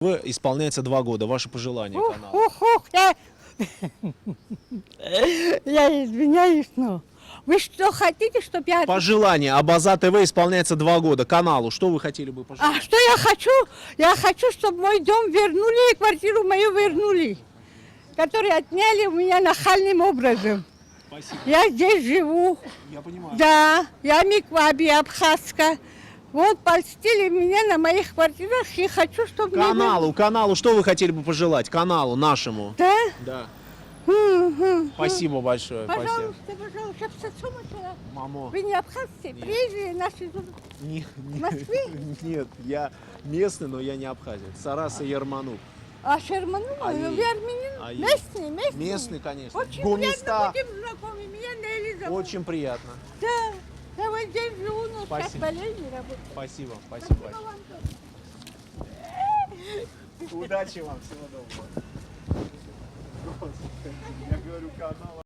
Исполняется 2 года. Ваши пожелания каналу. Я извиняюсь, но вы что хотите, чтобы я... Пожелание. Абаза ТВ исполняется 2 года. Каналу. Что вы хотели бы пожелать? А что я хочу? Я хочу, чтобы мой дом вернули, квартиру мою вернули, которые отняли у меня нахальным образом. Спасибо. Я здесь живу. Я понимаю. Да, я Микваби, абхазка. Вот польстили меня на моих квартирах и хочу, чтобы... Каналу, что вы хотели бы пожелать? Каналу нашему. Да? Да. Спасибо большое. Спасибо. Пожалуйста, Мамо. вы не абхазцы, приезжие наши из Москвы? Нет, я местный, но я не абхазец. Сараса Ерманук. А Шерману, вы армянин? Местный, местный? Местный, конечно. Очень Гумиста. приятно, будем знакомы. Меня Нелли зовут. Очень приятно. Да, я вот здесь живу, но сейчас Спасибо. болею, не работаю. Спасибо большое. Вам тоже. Удачи вам, всего доброго. Я говорю, канал.